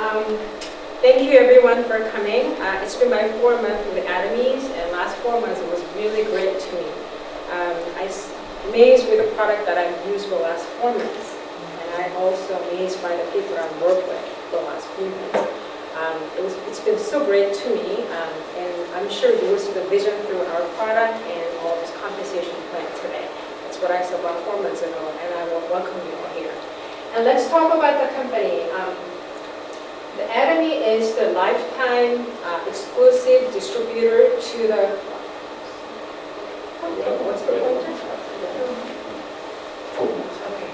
Thank you everyone for coming. It's been my 4 months with Atomies, and last 4 months it was really great to me. I'm amazed with the product that I've used for the last 4 months, and I'm also amazed by the people I've worked with for the last few months. It's been so great to me, and I'm sure you will see the vision through our product and all this compensation plan today. That's what I said about 4 months ago, and I will welcome you all here. And let's talk about the company. The Atomy is the lifetime exclusive distributor to the, what's the pointer? Okay.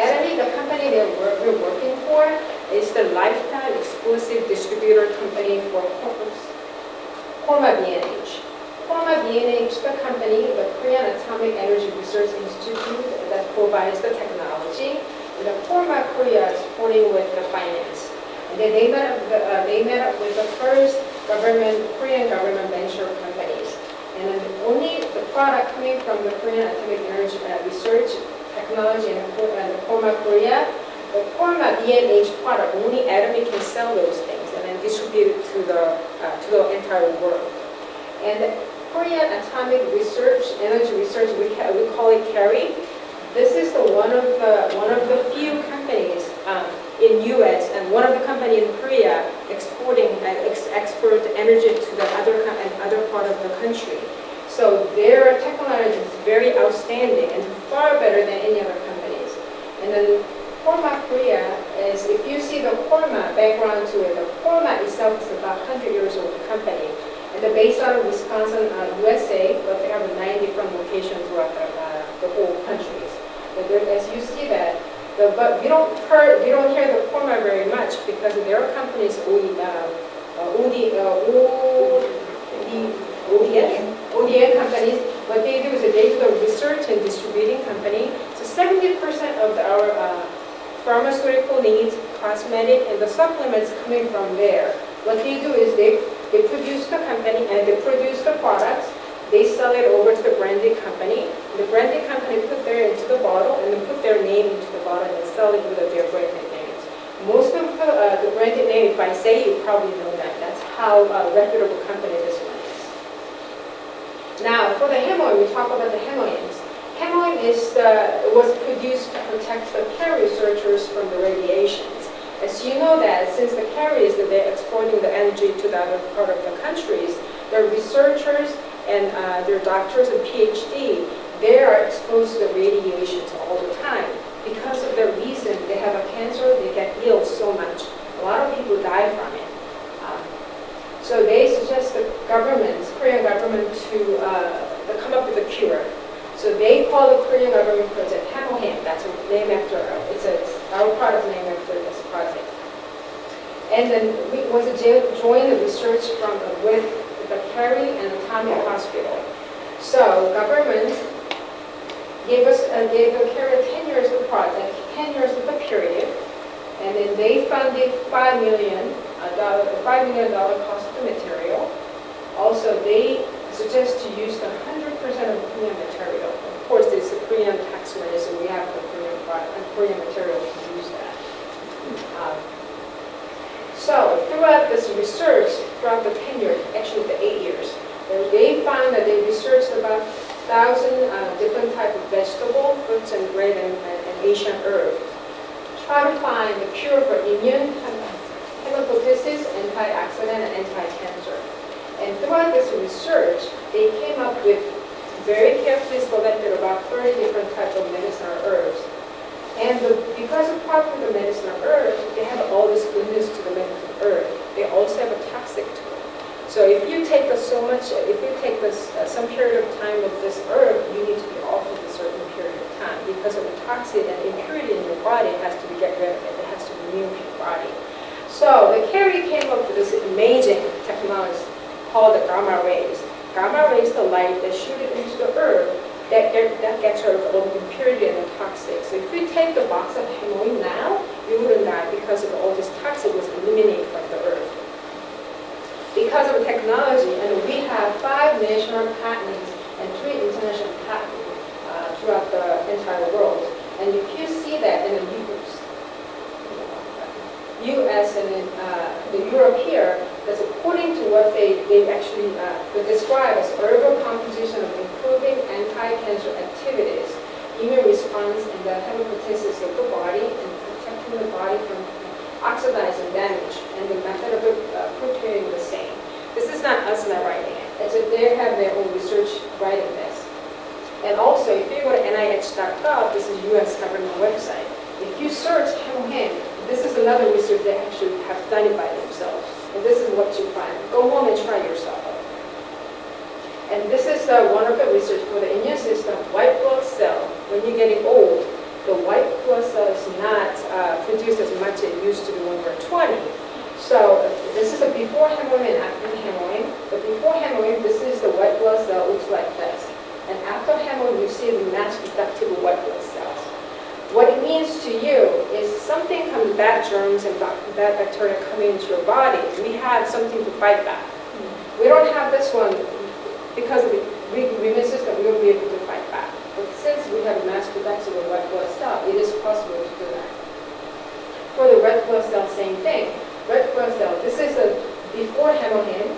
Atomy, the company that we're working for, is the lifetime exclusive distributor company for Korma B&H. Korma B&H, the company, the Korean Atomic Energy Research Institute that provides the technology. The Korma Korea is supporting with the finance. And then they met up with the first Korean government venture companies. And then only the product coming from the Korean Atomic Energy Research Technology and the Korma Korea, the Korma B&H product, only Atomy can sell those things and then distribute it to the entire world. And the Korean Atomic Energy Research, we call it KERI. This is one of the few companies in U.S. and one of the companies in Korea exporting export energy to the other part of the country. So their technology is very outstanding and far better than any other companies. And then Korma Korea is, if you see the Korma background to it, the Korma itself is about 100 years old company. And they're based out of Wisconsin, USA, but they have 9 different locations throughout the whole countries. But as you see that, but we don't hear the Korma very much because their companies ODN companies. What they do is they do the research and distributing company. So 70% of our pharmaceutical needs, cosmetic, and the supplements coming from there. What they do is they produce the company and they produce the products. They sell it over to the branded company. The branded company put their into the bottle and then put their name into the bottle and sell it with their branded names. Most of the branded name, if I say, you probably know that. That's how reputable company this one is. Now, for the hemoin, we talk about the hemoins. Hemoin was produced to protect the care researchers from the radiations. As you know that since the carriers that they're exporting the energy to the other part of the countries, the researchers and their doctors and PhD, they are exposed to the radiations all the time. Because of the reason they have a cancer, they get ill so much. A lot of people die from it. So they suggest the government, Korean government, to come up with a cure. So they call the Korean government project Hamoham. That's named after, our product named after this project. And then we was join the research with the KERI and Atomic Hospital. So government gave the KERI 10 years of project, 10 years of the period, and then they funded $5 million cost of the material. Also, they suggest to use the 100% of Korean material. Of course, there's the Korean tax money, so we have the Korean material to use that. So throughout this research, throughout the 10 years, actually the 8 years, they found that they researched about 1,000 different types of vegetable, fruits, and bread, and Asian herbs. Try to find the cure for immune hemophysis, antioxidant, and anti-cancer. And throughout this research, they came up with very carefully selected about 30 different types of medicinal herbs. And because of property of the medicinal herbs, they have all this goodness to the medicinal herb. They also have a toxic to it. So if you take some period of time with this herb, you need to be off of a certain period of time because of the toxin and impurity in your body has to be get rid of it. It has to be removed from your body. So the KERI came up with this amazing technology called the gamma rays. Gamma rays, the light that shoot it into the herb, that gets rid of all the impurity and the toxic. So if you take the box of hemoin now, you wouldn't die because of all this toxic was eliminated from the earth. Because of technology, and we have 5 national patents and 3 international patents throughout the entire world. And if you see that in the news, U.S. and the Europe here, that's according to what they actually describe as herbal composition of improving anti-cancer activities, immune response, and the hematopoiesis of the body, and protecting the body from oxidizing damage, and the method of preparing the same. This is not us not writing it. They have their own research writing this. And also, if you go to nih.gov, this is U.S. government website. If you search hemohim, this is another research they actually have done it by themselves. And this is what you find. Go home and try yourself out. And this is one of the research for the immune system, white blood cell. When you're getting old, the white blood cell is not produced as much as it used to be when we're 20. So this is a before hemohim and after hemohim. The before hemohim, this is the white blood cell, looks like this. And after hemohim, you see the mass productive white blood cells. What it means to you is something comes, bad germs and bad bacteria coming into your body. We have something to fight back. We don't have this one because of the immune system, we won't be able to fight back. But since we have mass production of white blood cell, it is possible to do that. For the red blood cell, same thing. Red blood cell, this is a before hemohim,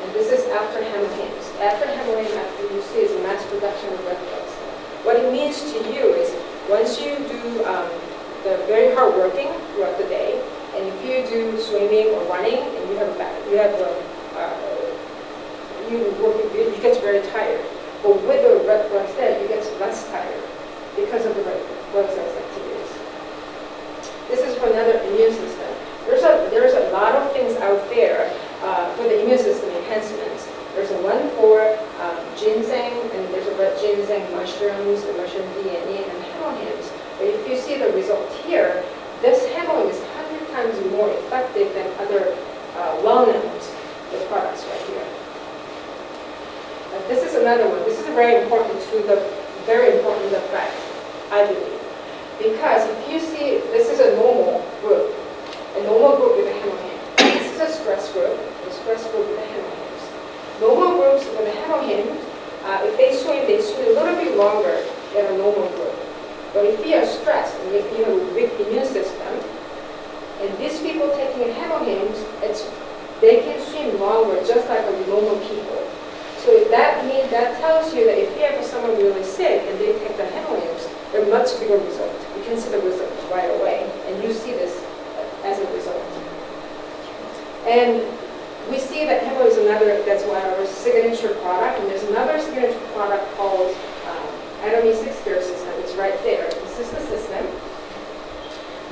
and this is after hemohim. After hemohim, after you see, is mass production of red blood cell. What it means to you is once you do the very hard working throughout the day, and if you do swimming or running, and you get very tired. But with the red blood cell, you get less tired because of the red blood cells activities. This is for another immune system. There's a lot of things out there for the immune system enhancements. There's a one for ginseng, and there's a red ginseng mushrooms, the mushroom DNA, and hemohims. But if you see the result here, this hemohim is 100 times more effective than other well-known products right here. This is another one. This is very important effect, I believe. Because if you see, this is a normal group with a hemohim. This is a stress group with the hemohims. Normal groups with the hemohim, if they swim a little bit longer than a normal group. But if you are stressed and if you have a weak immune system, and these people taking hemohims, they can swim longer just like normal people. So that tells you that if you have someone really sick and they take the hemohims, they're much bigger result. You can see the result right away, and you see this as a result. And we see that hemo is another, that's why our signature product, and there's another signature product called Atomy 6 Care System. It's right there. This is the system.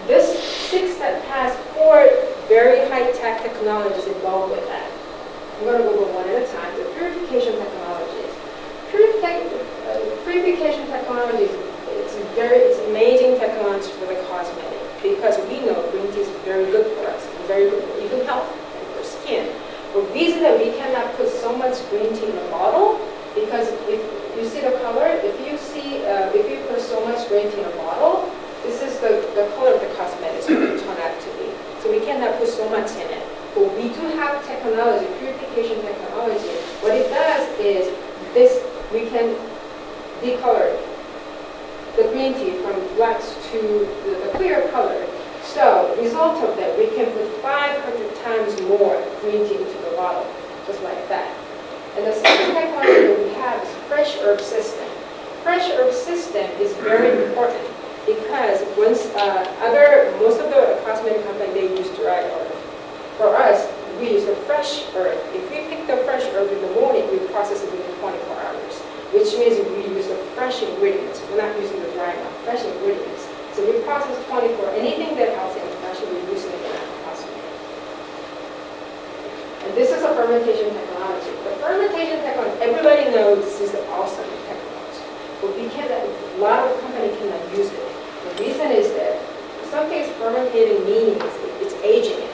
This 6-step has 4 very high-tech technologies involved with that. I'm going to go over one at a time. The purification technologies. Purification technologies, it's amazing technology for the cosmetic, because we know green tea is very good for us, and very good for even health and for skin. The reason that we cannot put so much green tea in a bottle, because if you see the color, if you put so much green tea in a bottle, this is the color of the cosmetics going to turn out to be. So we cannot put so much in it. But we do have technology, purification technology. What it does is we can decolor the green tea from blacks to the clear color. So, result of that, we can put 500 times more green tea into the bottle, just like that. And the second technology that we have is fresh herb system. Fresh herb system is very important because most of the cosmetic companies, they use dry herb. For us, we use the fresh herb. If we pick the fresh herb in the morning, we process it within 24 hours, which means we use the fresh ingredients. We're not using the dry one, fresh ingredients. So we process 24. Anything that helps in fresh, we're using it in our cosmetic. And this is a fermentation technology. The fermentation technology, everybody knows this is an awesome technology, but a lot of companies cannot use it. The reason is that something is fermenting means it's aging it.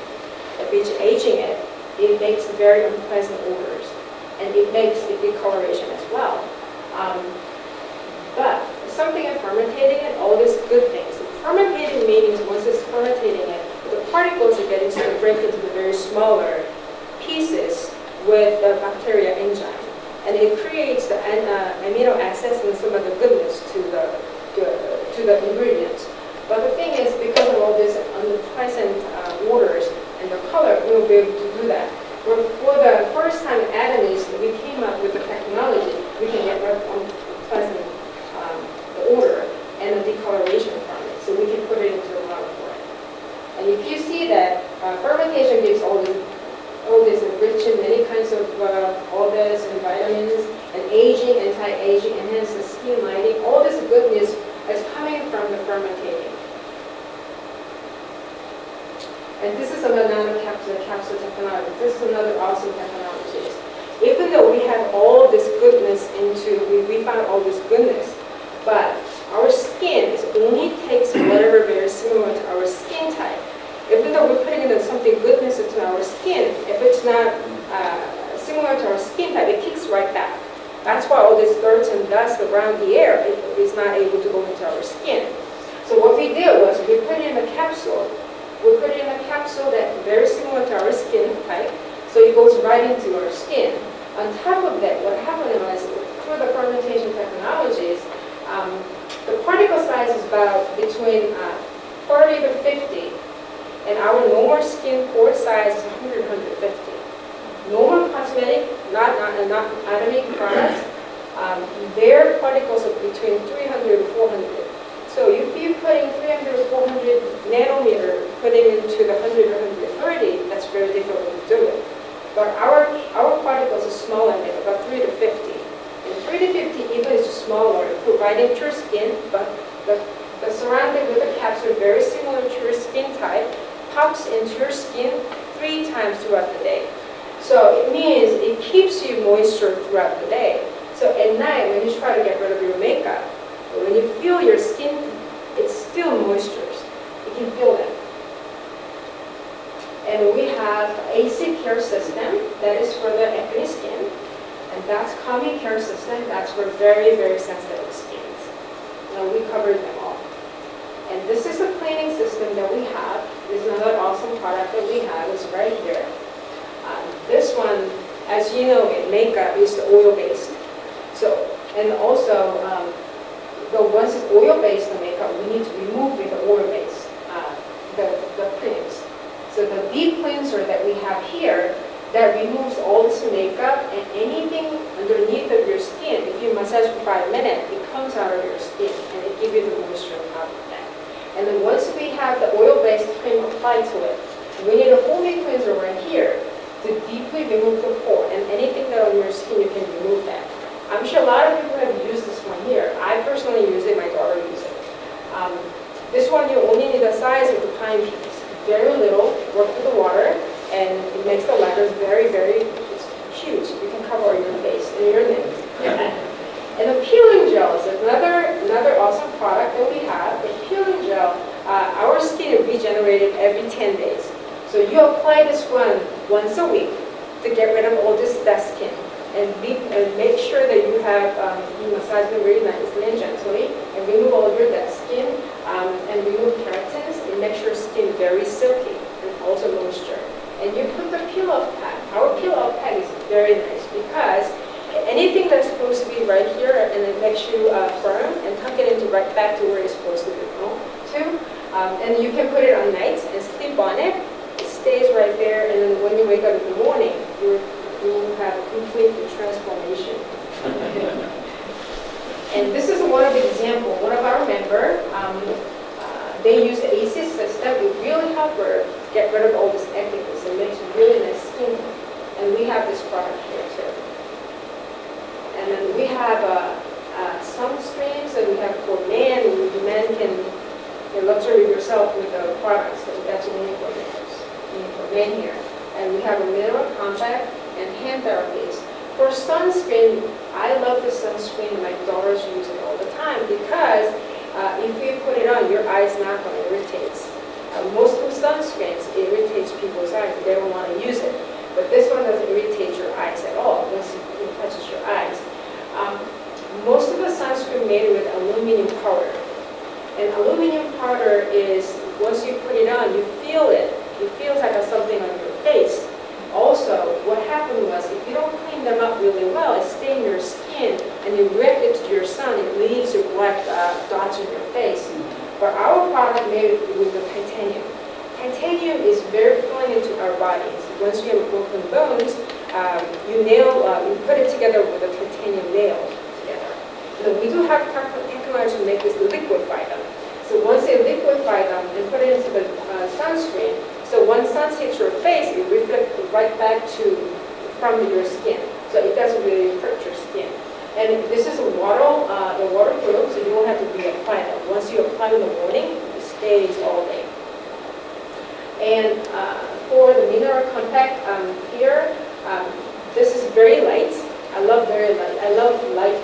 If it's aging it, it makes very unpleasant odors, and it makes a discoloration as well. But something is fermentating it, all these good things. Fermentating means once it's fermentating it, the particles are getting sort of break into the very smaller pieces with the bacteria enzyme, and it creates the amino acids and some of the goodness to the ingredients. But the thing is, because of all this unpleasant borders and the color, we will be able to do that. For the first time Adam is, we came up with the technology, we can get pleasant the odor and the decoloration from it. So we can put it into a bottle for it. And if you see that fermentation gives all this rich in many kinds of all this and vitamins and aging, anti-aging, enhances skin lighting, all this goodness is coming from the fermentation. And this is another capsule technology. This is another awesome technology. Even though we have all this goodness we found all this goodness, but our skin only takes whatever very similar to our skin type. Even though we're putting in something goodness into our skin, if it's not similar to our skin type, it kicks right back. That's why all this dirt and dust around the air is not able to go into our skin. So what we did was we put it in a capsule. We put it in a capsule that's very similar to our skin type, so it goes right into our skin. On top of that, what happened was, through the fermentation technologies, the particle size is about between 40 to 50, and our normal skin pore size is 100, 150. Normal cosmetic, not anatomic products, their particles are between 300 to 400. So if you're putting 300 or 400 nanometer, putting into the 100 or 130, that's very difficult to do it. But our particles are smaller than about 3 to 50. And 3 to 50 even is smaller, put right into your skin, but the surrounding with the capsule very similar to your skin type, pops into your skin 3 times throughout the day. So it means it keeps you moisture throughout the day. So at night, when you try to get rid of your makeup, when you feel your skin, it's still moisture. You can feel that. And we have AC care system that is for the acne skin, and that's calming care system that's for very, very sensitive skins. Now we covered them all. And this is a cleaning system that we have. This is another awesome product that we have. It's right here. This one, as you know, in makeup is oil-based. So, and also, once it's oil-based makeup, we need to remove the oil-based, the creams. So the deep cleanser that we have here, that removes all this makeup and anything underneath of your skin. If you massage for 5 minutes, it comes out of your skin and it gives you the moisture on top of that. And then once we have the oil-based cream applied to it, we need a foaming cleanser right here to deeply remove the pore. And anything that on your skin, you can remove that. I'm sure a lot of people have used this one here. I personally use it, my daughter uses it. This one, you only need the size of the pine piece. Very little, work with the water, and it makes the letters very, very huge. You can cover your face and your name. And the peeling gel is another awesome product that we have. The peeling gel, our skin is regenerated every 10 days. So you apply this one once a week to get rid of all this dead skin. And make sure that you have you massage them really nicely and gently, and remove all your dead skin, and remove keratins, and make sure skin very silky and also moisture. And you put the peel-off pad. Our peel-off pad is very nice because anything that's supposed to be right here, and it makes you firm and tuck it into right back to where it's supposed to be and you can put it on nights and sleep on it. It stays right there, and then when you wake up in the morning, you have a complete transformation. And this is one of the examples. One of our members, they use the AC system. It really helps her get rid of all this acne. It makes really nice skin. And we have this product here too. And then we have sunscreens that we have for men. Men can luxury yourself with the products. So that's only for men here. And we have a mineral compact and hand therapies. For sunscreen, I love the sunscreen. My daughters use it all the time because if you put it on, your eye's not going to irritate. Most of the sunscreens irritates people's eyes. They don't want to use it. But this one doesn't irritate your eyes at all once it touches your eyes. Most of the sunscreen made with aluminum powder. And aluminum powder is, once you put it on, you feel it. It feels like something on your face. Also, what happened was, if you don't clean them up really well, it stains your skin, and you react it to your sun, it leaves your black dots in your face. But our product made it with the titanium. Titanium is very foreign into our bodies. Once you have broken bones, you put it together with a titanium nail together. So we do have technology to make this liquefy them. So once they liquefy them and put it into the sunscreen, so when sun hits your face, it reflects right back from your skin. So it doesn't really hurt your skin. And this is waterproof, so you don't have to reapply them. Once you apply in the morning, it stays all day. And for the mineral compact here, this is very light. I love very light. I love light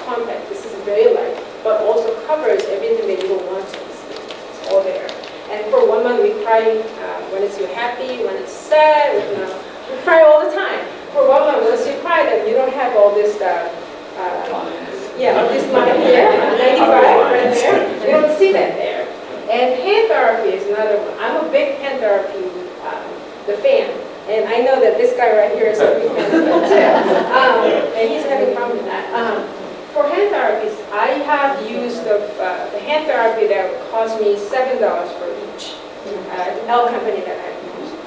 compact. This is very light, but also covers everything that you don't want to see. It's all there. And for 1 month, we cry when it's you're happy, when it's sad. We cry all the time. For 1 month, once you cry, then you don't have all this. This line here, 95 right there. You don't see that there. And hand therapy is another one. I'm a big hand therapy, the fan. And I know that this guy right here is a big fan of it too. And he's having a problem with that. For hand therapies, I have used the hand therapy that cost me $7 for each. L company that I've used.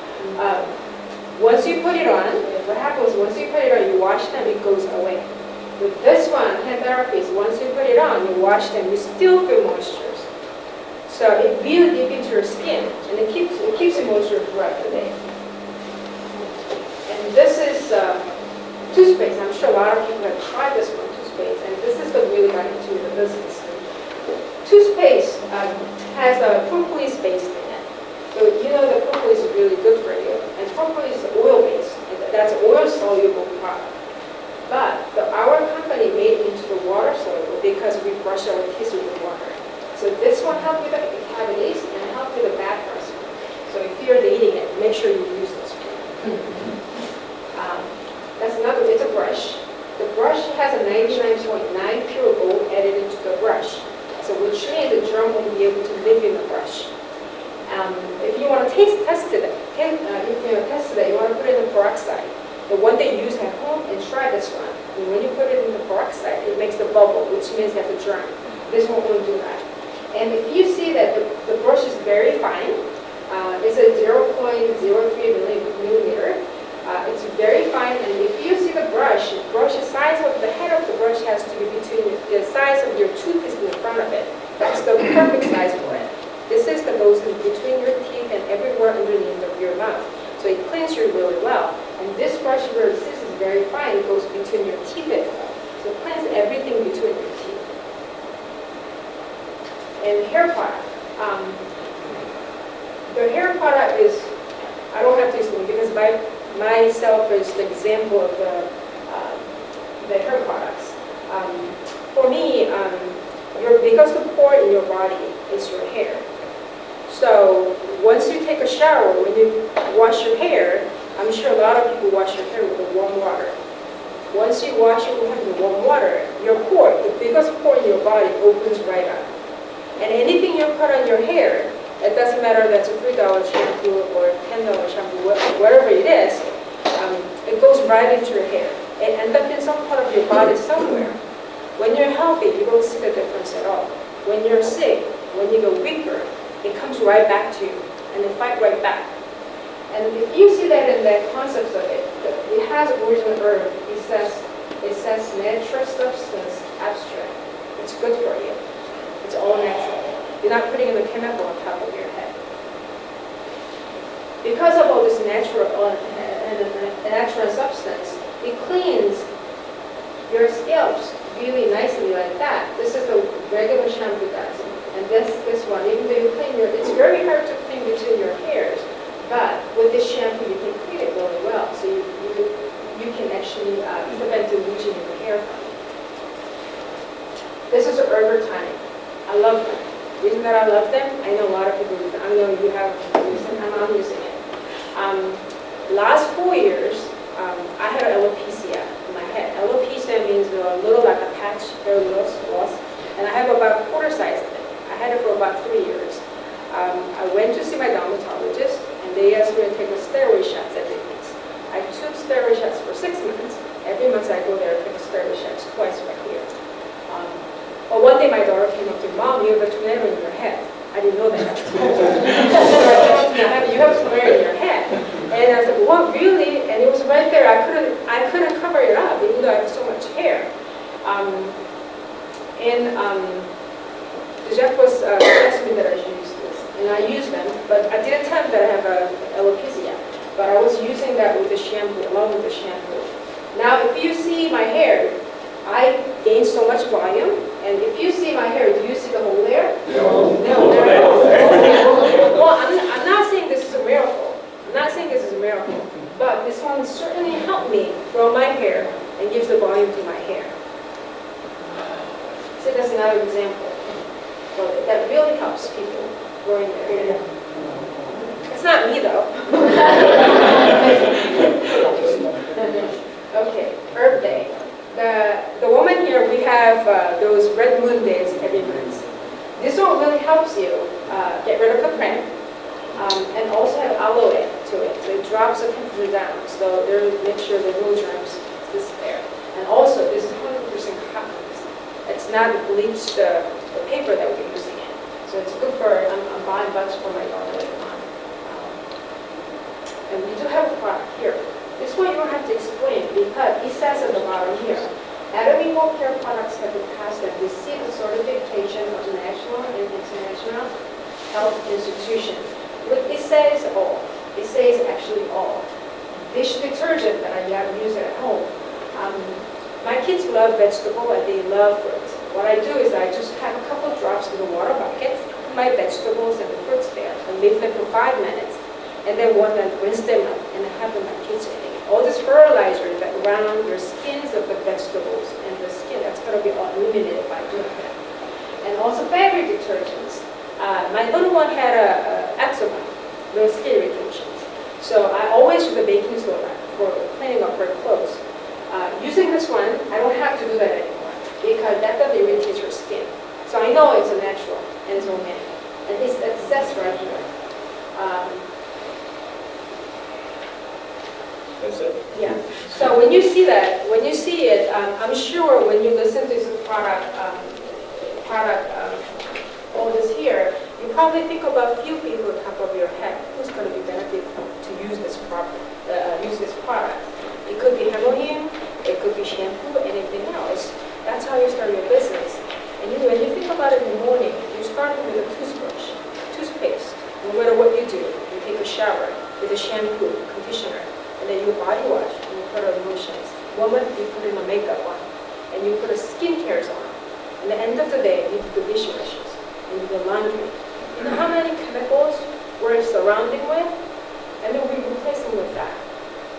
Once you put it on, what happens once you put it on, you wash them, it goes away. With this one, hand therapies, once you put it on, you wash them, you still feel moisture. So it really deep into your skin, and it keeps the moisture throughout the day. And this is toothpaste. I'm sure a lot of people have tried this one, toothpaste, and this is what really got into the business. Toothpaste has a propolis base in it. So you know that propolis is really good for you, and propolis is oil-based. That's an oil-soluble product. But our company made it into the water-soluble because we brush our teeth with water. So this one helps with the cavities and helps with the bad person. So if you're dating it, make sure you use this one. That's another, it's a brush. The brush has a 99.9 pure gold added into the brush. So which means the germ won't be able to live in the brush. If you want to test it, you want to put it in peroxide. The one that you use at home, and try this one. And when you put it in the peroxide, it makes the bubble, which means that the germ. This one won't do that. And if you see that the brush is very fine, it's a 0.03 millimeter. It's very fine, and if you see the brush size of the head of the brush has to be between the size of your toothpaste in the front of it. That's the perfect size for it. This is the goes in between your teeth and everywhere underneath of your mouth. So it cleans you really well. And this brush where this is very fine, it goes between your teeth as well. So it cleans everything between your teeth. And hair product. The hair product is, I don't have to use one because myself is the example of the hair products. For me, because the pore in your body is your hair. So once you take a shower, when you wash your hair, I'm sure a lot of people wash your hair with the warm water. Once you wash it with the warm water, your pore, the biggest pore in your body, opens right up. And anything you put on your hair, it doesn't matter if that's a $3 shampoo or $10 shampoo, whatever it is, it goes right into your hair. It ends up in some part of your body somewhere. When you're healthy, you don't see the difference at all. When you're sick, when you get weaker, it comes right back to you, and they fight right back. And if you see that in the concepts of it, it has original herb. It says natural substance abstract. It's good for you. It's all natural. You're not putting in the chemical on top of your head. Because of all this natural substance, it cleans your scalps really nicely like that. This is the regular shampoo does. And this one, even though you clean it's very hard to clean between your hairs, but with this shampoo you can clean it really well. So you can actually prevent dilution in your hair from it. This is an herb tonic. I love them. The reason that I love them, I know a lot of people use them. I know you have used them, and I'm using it. Last 4 years, I had alopecia in my head. Alopecia means a little like a patch, very little loss, and I have about quarter size of it. I had it for about 3 years. I went to see my dermatologist, and they asked me to take steroid shots every month. I took steroid shots for 6 months. Every month I go there and take steroid shots twice right here. But one day my daughter came up to me, Mom, you have a tornado in your head. I didn't know that. So I you have to wear it in your head. And I was like, what, really? And it was right there. I couldn't cover it up, even though I have so much hair. Jeff was asking me that I should use this, and I use them, but I didn't tell him that I have alopecia, but I was using that with the shampoo, along with the shampoo. Now, if you see my hair, I gained so much volume, and if you see my hair, do you see the hole there? No. Well, I'm not saying this is a miracle. I'm not saying this is a miracle, but this one certainly helped me grow my hair and gives the volume to my hair. So that's another example. Well, that really helps people growing their hair. It's not me though. Okay, Earth Day. The woman here, we have those red moon days every month. This one really helps you get rid of the cramp and also have aloe to it. So it drops the temperature down. So there, make sure the no germs is there. And also, this is 100% cotton. It's not bleached the paper that we're using it. So it's good for, I'm buying bugs for my daughter later on. And we do have a product here. This one you don't have to explain because it says at the bottom here, Animal care products have been passed and received the certification of the national and international health institutions. Look, it says all. It says actually all. Dish detergent that I use at home. My kids love vegetable and they love fruit. What I do is I just have a couple drops in the water bucket, put my vegetables and the fruits there, and leave them for 5 minutes. And then rinse them up and have them in my kitchen. All this fertilizer that around your skins of the vegetables and the skin, that's going to be eliminated by doing that. And also fabric detergents. My little one had eczema, those skin irritations. So I always use the baking soda for cleaning up her clothes. Using this one, I don't have to do that anymore because that doesn't irritate your skin. So I know it's a natural and it's organic. And it says right here. That's it? Yeah. So when you see that, when you see it, I'm sure when you listen to this product, all this here, you probably think about a few people on top of your head who's going to be benefited to use this product. It could be Hemolene, it could be shampoo, anything else. That's how you start your business. And when you think about it in the morning, you're starting with a toothbrush, toothpaste. No matter what you do, you take a shower with a shampoo, conditioner, and then you body wash and you put on lotions. Woman, you put in a makeup on, and you put a skincare on. And at the end of the day, you do the dishwashes and you do the laundry. You know how many chemicals we're surrounding with? And then we replace them with that.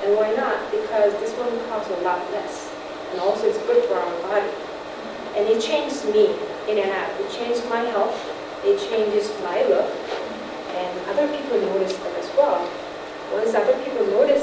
And why not? Because this one costs a lot less. And also it's good for our body. And it changes me in and out. It changes my health. It changes my look. And other people notice that as well. Once other people notice